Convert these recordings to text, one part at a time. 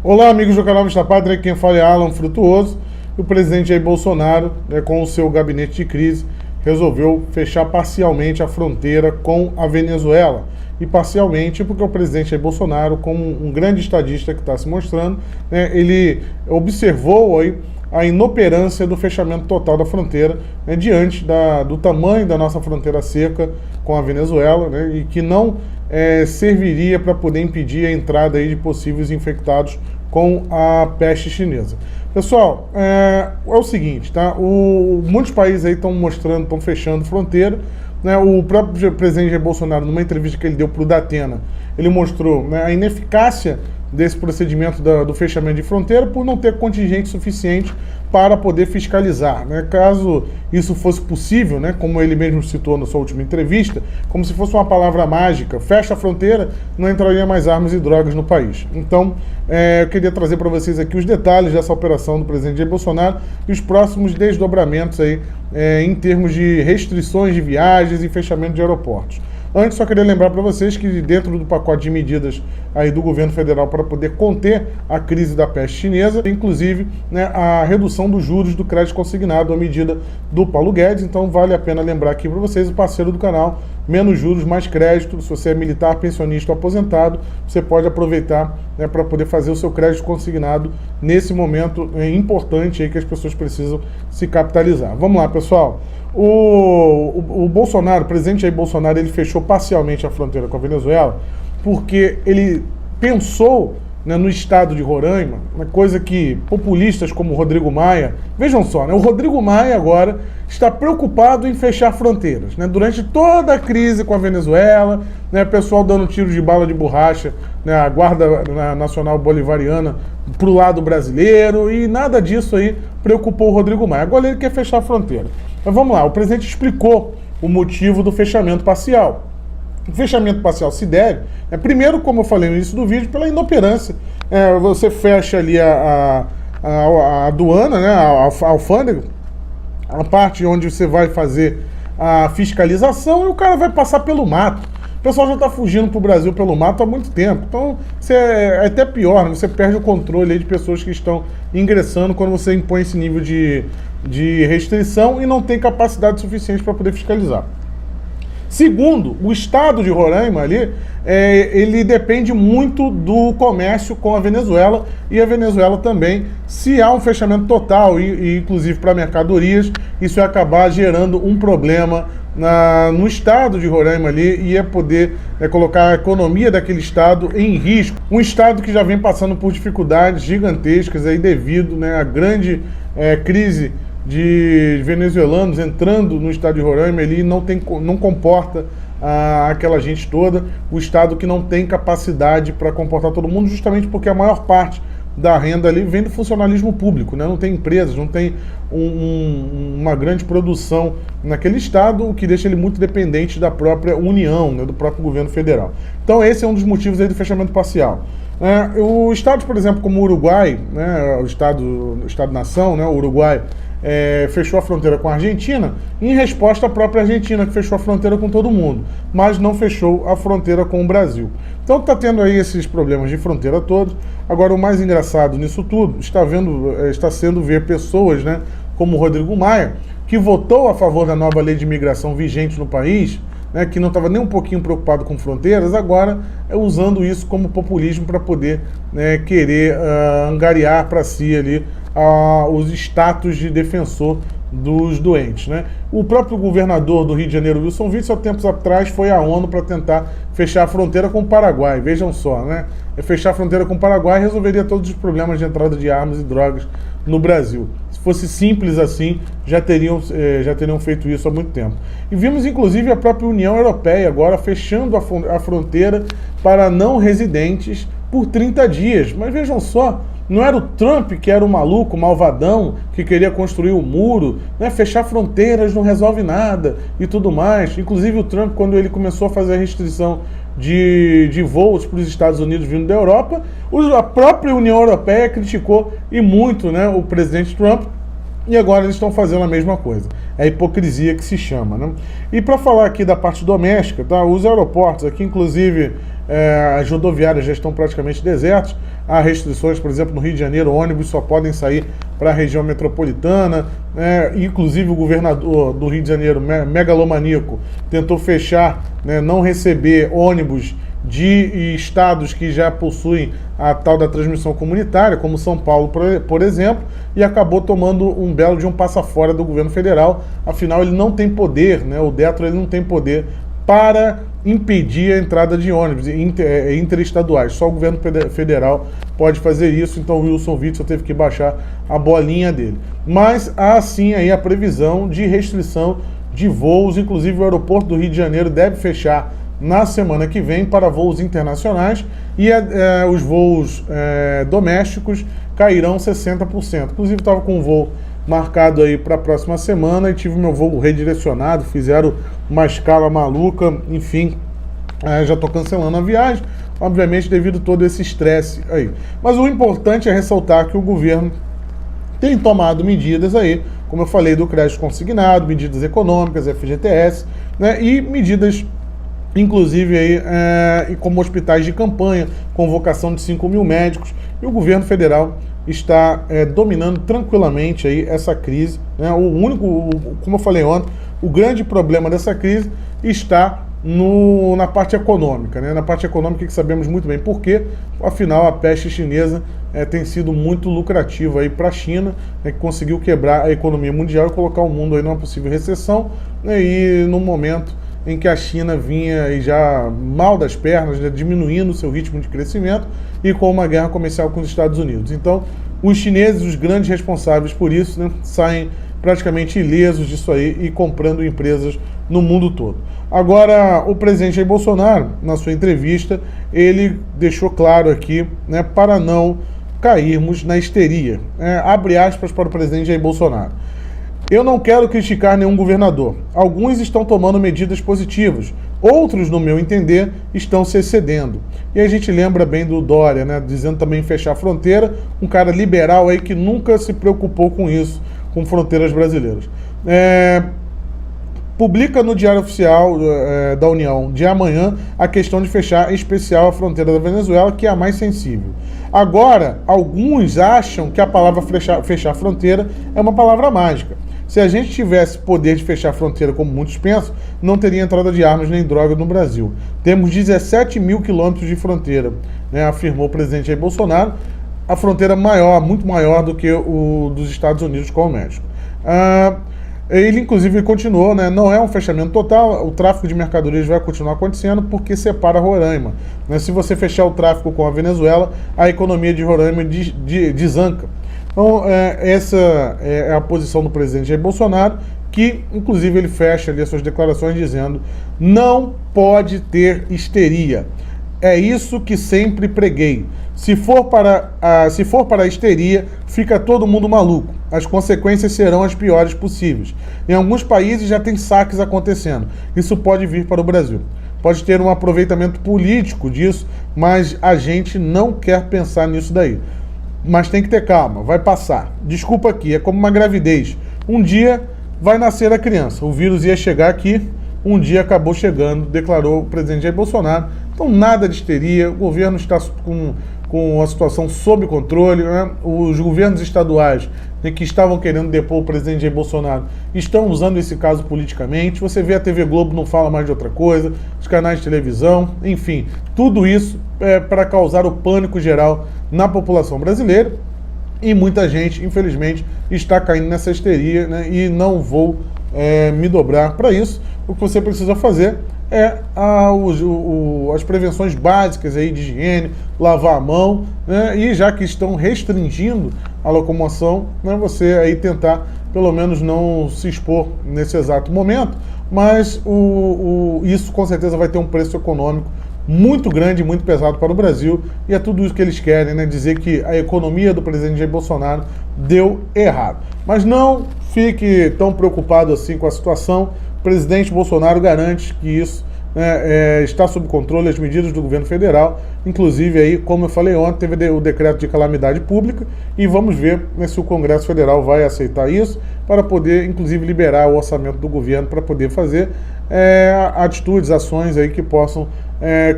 Olá, amigos do canal Vista Pátria, quem fala é Alan Frutuoso. O presidente Jair Bolsonaro, com o seu gabinete de crise, resolveu fechar parcialmente a fronteira com a Venezuela. E parcialmente porque o presidente Jair Bolsonaro, como um grande estadista que está se mostrando, ele observou aí a inoperância do fechamento total da fronteira, diante do tamanho da nossa fronteira seca com a Venezuela, e que não serviria para poder impedir a entrada aí de possíveis infectados com a peste chinesa. Pessoal, é o seguinte, tá? Muitos países aí estão fechando fronteira. O próprio presidente Jair Bolsonaro, numa entrevista que ele deu para o Datena, ele mostrou a ineficácia desse procedimento do fechamento de fronteira por não ter contingente suficiente para poder fiscalizar. Caso isso fosse possível, como ele mesmo citou na sua última entrevista, como se fosse uma palavra mágica, fecha a fronteira, não entraria mais armas e drogas no país. Então, eu queria trazer para vocês aqui os detalhes dessa operação do presidente Jair Bolsonaro e os próximos desdobramentos aí, em termos de restrições de viagens e fechamento de aeroportos. Antes, só queria lembrar para vocês que dentro do pacote de medidas aí do governo federal para poder conter a crise da peste chinesa, inclusive a redução dos juros do crédito consignado, a medida do Paulo Guedes. Então vale a pena lembrar aqui para vocês, o parceiro do canal, menos juros, mais crédito. Se você é militar, pensionista ou aposentado, você pode aproveitar para poder fazer o seu crédito consignado nesse momento importante aí que as pessoas precisam se capitalizar. Vamos lá, pessoal. O Bolsonaro, o presidente Jair Bolsonaro, ele fechou parcialmente a fronteira com a Venezuela porque ele pensou no estado de Roraima, uma coisa que populistas como o Rodrigo Maia, vejam só, o Rodrigo Maia agora está preocupado em fechar fronteiras. Durante toda a crise com a Venezuela, o pessoal dando tiros de bala de borracha, a Guarda Nacional Bolivariana para o lado brasileiro, e nada disso aí preocupou o Rodrigo Maia. Agora ele quer fechar a fronteira. Mas vamos lá, o presidente explicou o motivo do fechamento parcial. O fechamento parcial se deve, primeiro, como eu falei no início do vídeo, pela inoperância. Você fecha ali a aduana, a alfândega, a parte onde você vai fazer a fiscalização, e o cara vai passar pelo mato. O pessoal já está fugindo para o Brasil pelo mato há muito tempo. Então, é até pior, você perde o controle aí de pessoas que estão ingressando quando você impõe esse nível de restrição e não tem capacidade suficiente para poder fiscalizar. Segundo, o estado de Roraima ali, ele depende muito do comércio com a Venezuela, e a Venezuela também. Se há um fechamento total, e inclusive para mercadorias, isso vai acabar gerando um problema no estado de Roraima ali, e poder colocar a economia daquele estado em risco. Um estado que já vem passando por dificuldades gigantescas aí devido à grande crise de venezuelanos entrando no estado de Roraima. Ele não comporta aquela gente toda, o estado que não tem capacidade para comportar todo mundo, justamente porque a maior parte da renda ali vem do funcionalismo público, não tem empresas, não tem uma grande produção naquele estado, o que deixa ele muito dependente da própria União, do próprio governo federal. Então esse é um dos motivos aí do fechamento parcial. O estados, por exemplo, como o Uruguai, o Estado-nação, o Uruguai, fechou a fronteira com a Argentina em resposta à própria Argentina, que fechou a fronteira com todo mundo, mas não fechou a fronteira com o Brasil. Então está tendo aí esses problemas de fronteira todos. Agora, o mais engraçado nisso tudo está sendo ver pessoas, como o Rodrigo Maia, que votou a favor da nova lei de imigração vigente no país, que não estava nem um pouquinho preocupado com fronteiras, agora usando isso como populismo para poder querer angariar para si ali os status de defensor dos doentes. O próprio governador do Rio de Janeiro, Wilson Witzel, há tempos atrás foi à ONU para tentar fechar a fronteira com o Paraguai. Vejam só, fechar a fronteira com o Paraguai resolveria todos os problemas de entrada de armas e drogas no Brasil. Se fosse simples assim, já teriam feito isso há muito tempo. E vimos, inclusive, a própria União Europeia agora fechando a fronteira para não residentes por 30 dias. Mas vejam só, não era o Trump que era o maluco, o malvadão, que queria construir o muro, fechar fronteiras não resolve nada e tudo mais. Inclusive o Trump, quando ele começou a fazer a restrição de voos para os Estados Unidos vindo da Europa, a própria União Europeia criticou e muito o presidente Trump, e agora eles estão fazendo a mesma coisa. É a hipocrisia que se chama, E para falar aqui da parte doméstica, os aeroportos aqui, inclusive, as rodoviárias já estão praticamente desertas, há restrições, por exemplo, no Rio de Janeiro, ônibus só podem sair para a região metropolitana, inclusive o governador do Rio de Janeiro, megalomaníaco, tentou fechar, né, não receber ônibus de estados que já possuem a tal da transmissão comunitária, como São Paulo, por exemplo, e acabou tomando um belo de um passa fora do governo federal. Afinal, ele não tem poder, né, o Detro ele não tem poder para impedir a entrada de ônibus interestaduais. Só o governo federal pode fazer isso, então o Wilson Witzel teve que baixar a bolinha dele. Mas há sim aí a previsão de restrição de voos, inclusive o aeroporto do Rio de Janeiro deve fechar na semana que vem para voos internacionais e os voos domésticos cairão 60%. Inclusive estava com um voo marcado aí para a próxima semana e tive meu voo redirecionado, fizeram uma escala maluca, enfim, já estou cancelando a viagem, obviamente devido a todo esse estresse aí. Mas o importante é ressaltar que o governo tem tomado medidas aí, como eu falei, do crédito consignado, medidas econômicas, FGTS, né, e medidas inclusive aí, como hospitais de campanha, convocação de 5 mil médicos, e o governo federal está dominando tranquilamente aí essa crise, né? Como eu falei ontem, o grande problema dessa crise está na parte econômica, né? Na parte econômica que sabemos muito bem por quê, afinal a peste chinesa tem sido muito lucrativa aí para a China, né, que conseguiu quebrar a economia mundial e colocar o mundo aí numa possível recessão, né, e no momento em que a China vinha e já mal das pernas, né, diminuindo o seu ritmo de crescimento e com uma guerra comercial com os Estados Unidos. Então, os chineses, os grandes responsáveis por isso, né, saem praticamente ilesos disso aí e comprando empresas no mundo todo. Agora, o presidente Jair Bolsonaro, na sua entrevista, ele deixou claro aqui, né, para não cairmos na histeria. Abre aspas para o presidente Jair Bolsonaro. Eu não quero criticar nenhum governador. Alguns estão tomando medidas positivas. Outros, no meu entender, estão se excedendo. E a gente lembra bem do Dória, né, dizendo também fechar a fronteira, um cara liberal aí que nunca se preocupou com isso, com fronteiras brasileiras. Publica no Diário Oficial da União de amanhã a questão de fechar em especial a fronteira da Venezuela, que é a mais sensível. Agora, alguns acham que a palavra fechar a fronteira é uma palavra mágica. Se a gente tivesse poder de fechar a fronteira, como muitos pensam, não teria entrada de armas nem droga no Brasil. Temos 17 mil quilômetros de fronteira, né, afirmou o presidente Jair Bolsonaro, a fronteira maior, muito maior do que o dos Estados Unidos com o México. Ele, inclusive, continuou, né, não é um fechamento total, o tráfico de mercadorias vai continuar acontecendo porque separa Roraima. Né, se você fechar o tráfico com a Venezuela, a economia de Roraima desanca. Então, essa é a posição do presidente Jair Bolsonaro, que, inclusive, ele fecha ali as suas declarações dizendo: não pode ter histeria. É isso que sempre preguei. Se for para a histeria, fica todo mundo maluco. As consequências serão as piores possíveis. Em alguns países já tem saques acontecendo. Isso pode vir para o Brasil. Pode ter um aproveitamento político disso, mas a gente não quer pensar nisso daí. Mas tem que ter calma, vai passar. Desculpa aqui, é como uma gravidez. Um dia vai nascer a criança. O vírus ia chegar aqui, um dia acabou chegando, declarou o presidente Jair Bolsonaro. Então nada de histeria, o governo está com a situação sob controle, né? Os governos estaduais, né, que estavam querendo depor o presidente Jair Bolsonaro estão usando esse caso politicamente. Você vê a TV Globo, não fala mais de outra coisa, os canais de televisão, enfim, tudo isso é para causar o pânico geral na população brasileira, e muita gente, infelizmente, está caindo nessa histeria, né, e não vou me dobrar para isso. O que você precisa fazer é as prevenções básicas aí de higiene, lavar a mão, né, e já que estão restringindo a locomoção, né, você aí tentar pelo menos não se expor nesse exato momento, mas isso com certeza vai ter um preço econômico muito grande, muito pesado para o Brasil, e é tudo isso que eles querem, né, dizer que a economia do presidente Jair Bolsonaro deu errado. Mas não fique tão preocupado assim com a situação. O presidente Bolsonaro garante que isso está sob controle, as medidas do governo federal, inclusive aí, como eu falei ontem, teve o decreto de calamidade pública, e vamos ver, né, se o Congresso Federal vai aceitar isso, para poder, inclusive, liberar o orçamento do governo para poder fazer atitudes, ações aí que possam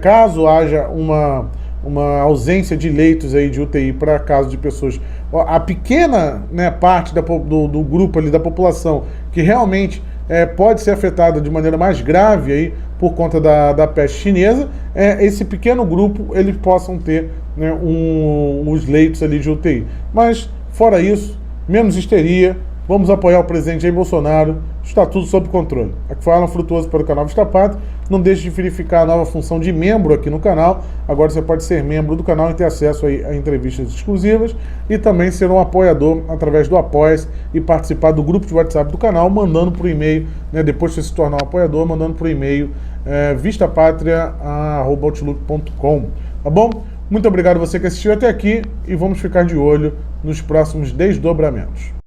caso haja uma ausência de leitos aí de UTI para caso de pessoas, a pequena, né, parte do grupo ali da população que realmente pode ser afetada de maneira mais grave aí por conta da peste chinesa, esse pequeno grupo eles possam ter, né, os leitos ali de UTI. Mas fora isso, menos histeria, vamos apoiar o presidente Jair Bolsonaro, está tudo sob controle. Aqui foi Alan Frutuoso para o canal Vista Pátria. Não deixe de verificar a nova função de membro aqui no canal. Agora você pode ser membro do canal e ter acesso aí a entrevistas exclusivas e também ser um apoiador através do Apoia-se e participar do grupo de WhatsApp do canal, mandando por e-mail, né, depois de você se tornar um apoiador, mandando por e-mail vistapatria@outlook.com. Tá bom? Muito obrigado a você que assistiu até aqui e vamos ficar de olho nos próximos desdobramentos.